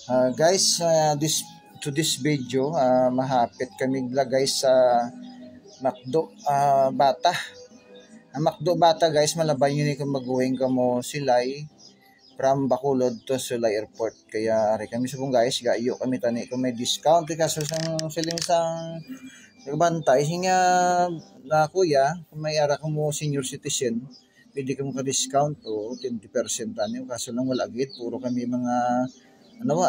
Guys, this video, mahapit kami guys sa Macdo Bata. Ang Macdo Bata guys, malabay yun kung maguwing ka mo silay from Bacolod to Sulay Airport. Kaya ari kami subong guys, gayo kami tani kung may discount kaso sang siling sang nagbantay hinga na kuya, kung may ara ka mo senior citizen, pwede ka mo ka-discount o 20% tani kaso lang wala gid, puro kami mga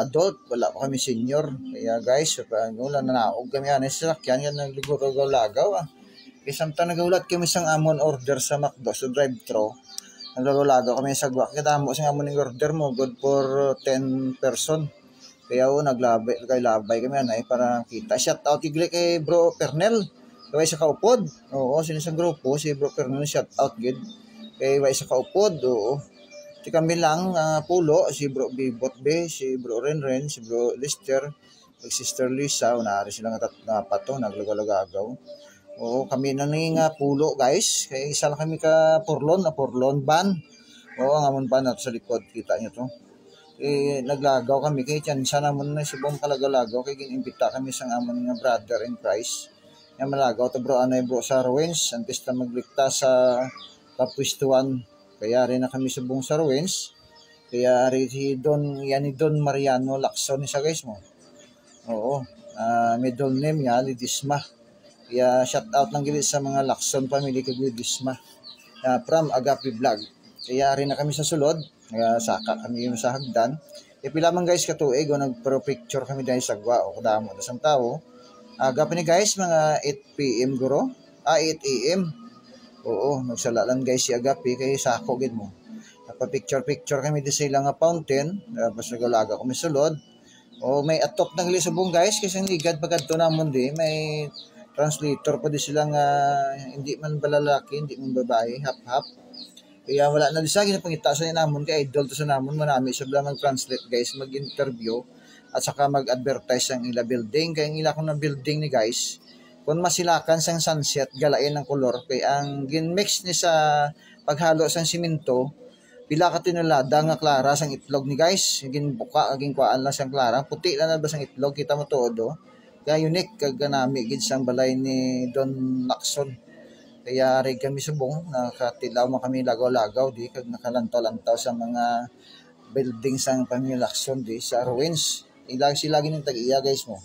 adult, wala pa kami senior. Kaya guys, wala na naog kami sa sakyan, yan naglagaw-lagaw Kaya samtang nagaulat kami sang amon order sa McDo, so drive-thru. Naglagaw kami sa gwak. Kaya mo sa amon yung order mo, good for 10 person. Kaya naglabay kami para kita. Shout out kay Bro Pernel. Kaya sa kaupod. Oo, sinisang grupo, si Bro Pernel, shout out gid. Kaya sa kaupod, oo. Di kami lang, pulo, si Bro Bibot B, si Bro Renren, si Bro Lister, si Sister Lisa, unari silang pato, naglagagaw. Oo, kami na pulo guys, kaya isa lang kami ka Purlon ban. Oo, ang amon ban nato sa likod, kita nyo to. Naglagaw kami, kaya tiyan, sana mo na subong kalagalagaw, kaya ginimbita kami sa amon nga brother in Christ. Yan malagaw, to bro, bro Sarwins, antes na maglikta sa kapwistuan. Kaya rin na kami subong sa Ruins. Kaya rin si Don Mariano Lacson sa guys mo. Oo. Middle name niya, Lidisma. Kaya shout out lang gilid sa mga Lacson family kag Lidisma. From Agape Vlog. Kaya rin na kami sa sulod. Kaya saka kami yung sa hagdan. Pila man guys katuig o nagpro picture kami dahil sa gwa o kadamo na sang tao. Agape ni guys mga 8 PM guro. 8 AM. Oo, nagsalalan guys si Agape kay sako gid mo. Nagpa-picture kami di sa ilang fountain, tapos nagalaga kami sulod. O may atop ng lisubong guys kasi ligad pagadto namon di may translator pa di sila nga hindi man balalaki, hindi man babae, half. Kaya wala na disagi na pangita sa namon kay idol to sa namon manami sa bala mag-translate guys, mag-interview at saka mag-advertise ang ila building kay ang ila na building ni guys. Kung masilakan sang sunset, galain ng kolor. Kaya ang ginmix ni sa paghalo sang simento, pila ka tinulada nga klara sang itlog ni guys. Ginbuka, kuaan lang sang klara. Puti na ba sang itlog, kita mo todo. Kaya unique, kaganami gid sang balay ni Don Lacson. Kaya rin kami subong, nakatilaw mo kami lagaw-lagaw di, kag nakalantaw-lantaw sa mga building sang pamilya Lacson di, sa Ruins. Sila ginong tag-iya guys mo.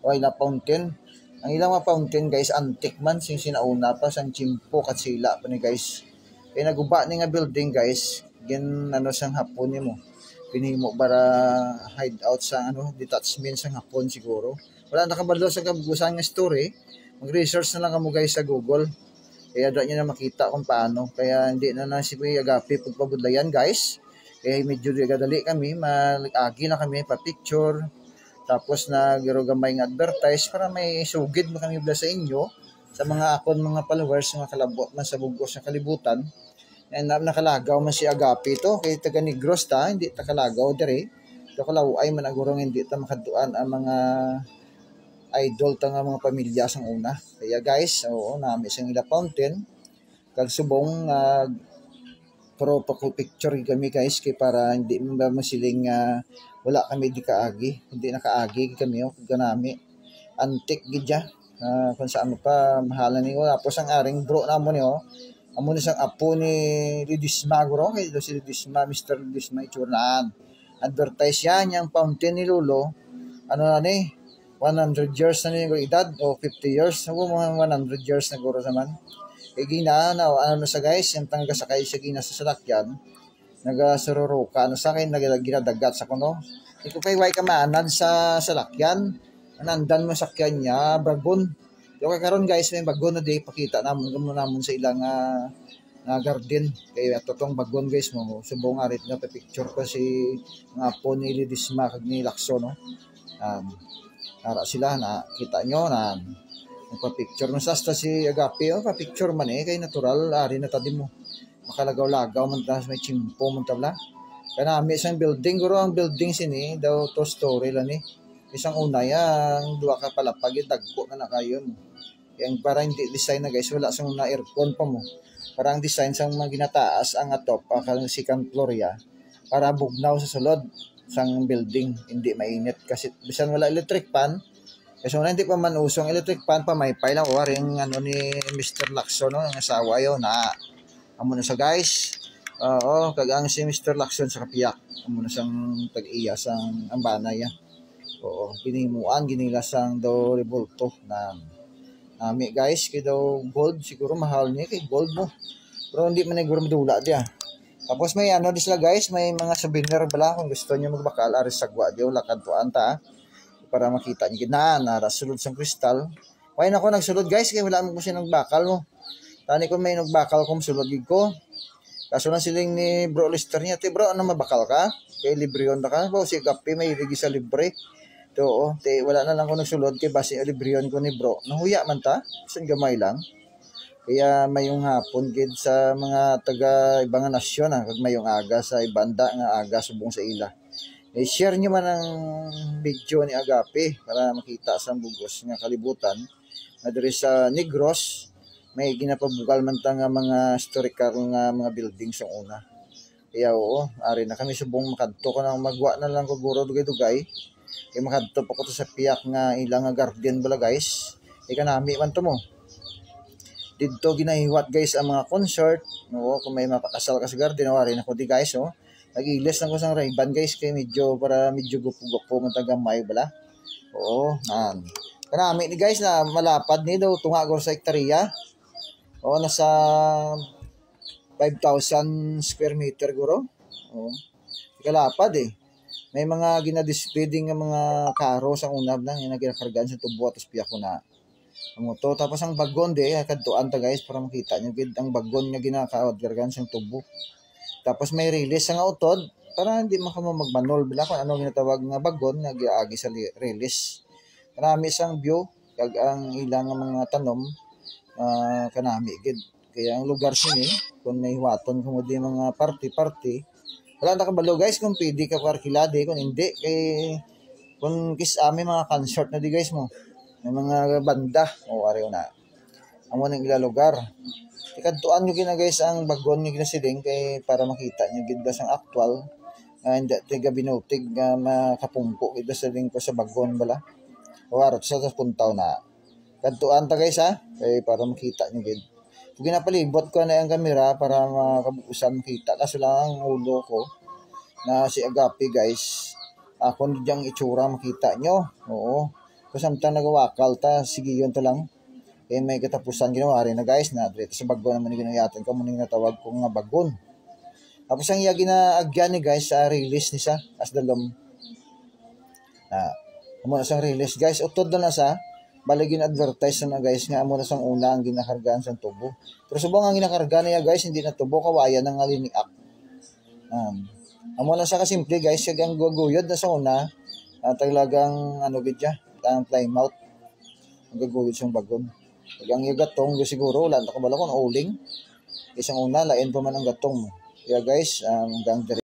O ila fountain. Ang ilang mga fountain guys, antique man, sinauna pa, sang chimpo kat sila pa ni guys. Kaya naguba ni nga building guys, sang hapon ni mo. Pinihimo para hideout sa detachment sang hapon siguro. Wala nakabalo sa kabugusan nga story, mag-research na lang kamo guys sa Google. Kaya doon nyo na makita kung paano. Kaya hindi na si Kuya Agape pagpabudlayan guys. Kaya medyo gadali kami, mag-agi na kami pa-picture. Tapos naggamay ng advertise para may sugid mo kami sa inyo sa mga akon mga followers mga kalabot man sa bugos ng kalibutan. And nakalagaw man si Agape to kay taga Negros ta, hindi ta kalagaw dire. Do kalaway man agurong hindi ta makaduan ang mga idol ta nga mga pamilya sang una. Kaya guys, oo nami sang ila fountain kag subong pro picture kami guys kay para hindi man masiling wala kami di kaagi, hindi nakaagi kami ganami. Antik gidya. Kung saan pa mahala ni tapos ang aring bro namon ni amo ni sang apo ni Lidisma guro kay si Lidisma, Mr. Lidisma iturnaan. Advertise yan yung fountain ni Lolo. Ano na ni 100 years na ni edad o 50 years. Ako mga 100 years na guro naman. Kaya gina na sa guys, yung tangga sakay sa gina sa salakyan. Nagasururo ka sa akin, ginadagat sa kuno. Ito kay way ka maanad sa salakyan. Nandan mo sakyan niya, bagon. Yung karon guys, may bagon na di pakita namon sa ilang garden. Kaya totong bagon guys mo. Subong arit nga pa-picture pa si nga po ni Lidisma kag ni Lacson no. Ara sila na kita nyo na nagpa-picture no sasta si Agape pa-picture man kay natural ari na tadi mo. Makalagaw-lagaw man tas may chimpo man tabla. Kaya nami isang building, guro ang building sini, daw to story lang ni. Isang una ang duwa ka palapag, dagko na kayo mo. Yang para hindi design na guys, wala sa una aircon pa mo. Para ang design sa mga ginataas, ang atop, akang second floor ya, para bugnaw sa sulod. sang building, hindi mainit kasi bisan wala electric fan. Kasi wala hindi pa man usong electric fan pa may lang o ring ano ni Mr. Lacson no, ang asawa yo na amo na sa guys. Oo, kagang si Mr. Lacson sa kapiyak. Amo na sang tag-iya sang ambanay ya. Oo, ginimuan ginilasang daw revolto na nami guys kay daw gold siguro mahal niya kay gold mo. Pero hindi man siguro madula dia. Tapos may ano di sila guys, may mga souvenir bala kung gusto niyo magbakal aris sagwa dio lakad tuan ta para makita niyo na narasulod sang kristal. Why na ako nagsulod guys kay wala mo siya nagbakal mo. Tani ko may nagbakal kung sulod gid ko. Kaso na siling ni Bro Lister niya, "Te bro, ano mabakal ka? Kay libre yon ka." Bo si Gapi may ligi sa libre. To, te wala na lang ko nagsulod kay base libre yon ko ni bro. Nahuya man ta, sun gamay lang. Kaya mayong hapon gid sa mga taga ibang nasyon kag mayong aga sa ibanda nga aga subong sa ila. I-share nyo man ang video ni Agape para makita sa bugos nga kalibutan na diri sa Negros may ginapabugal man ta nga mga historical nga mga building sa una. Kaya oo, ari na kami subong makadto ko nang magwa na lang ko guro dugay-dugay. Kaya makadto pa ko to sa piyak nga ilang nga garden bala guys. Kaya kanami man to mo. Dito ginahiwat guys ang mga concert. Oo, kung may mapakasal ka sa garden, ari na ko di guys oh. Nagiles lang ko sang Ray-Ban guys kay medyo para medyo gupo-gupo man tagamay bala. Oo, nan. Kanami ni guys na malapad ni daw tunga gor sa hektarya. Oo, nasa 5,000 square meter guro. Oo. Kalapad eh. May mga ginadisplay nga mga karo sa unab lang yung ginakargaan sa tubo at piyak ko na ang moto. Tapos ang bagon de kadtuan ta guys para makita nyo gid ang bagon nga ginakakargaan sa tubo. Tapos may release nga utod para hindi man kamo magmanol bila kung ano ginatawag nga bagon nga giagi sa release. Karami sang view kag ang ilang mga tanom kanami gid. Kaya ang lugar sini kung may hiwaton kung di mga party wala na kabalo guys kung pwede ka parkilade kung hindi kay kung kisame mga concert na di guys mo may mga banda o ariyo na amo nang ila lugar ikadtuan nyo gina guys ang bagon nyo ginasiling kay para makita nyo gid ang actual hindi tiga binutig nga makapungko ito sa lingko sa bagon bala o arot sa puntaw na kadtuan ta guys ha kay para makita nyo gid ginapalibot ko na ang kamera para makabuusan kita kaso lang ang ulo ko na si Agape guys ako diyang itsura makita nyo oo kung samtang nagawakal ta sige yun to lang eh may katapusan ginawa rin na guys na dito sa bagon naman ginayatan ko muning natawag ko nga bagon tapos ang iya ginaagyan ni guys sa release ni sa as dalom na muna sang release guys utod na sa baligin advertise na guys nga amo na sang una ang ginakargaan sa tubo. Pero subong ang ginakarga niya guys hindi na tubo kawayan ng aliniak. Amo na sa kasimple guys kag ang guguyod na sa una talagang ano gid ya ang plymouth ang guguyod sang bagon. Kag ang gatong siguro wala na kabalo kon uling. Isang una lain pa man ang gatong mo. Kaya guys hanggang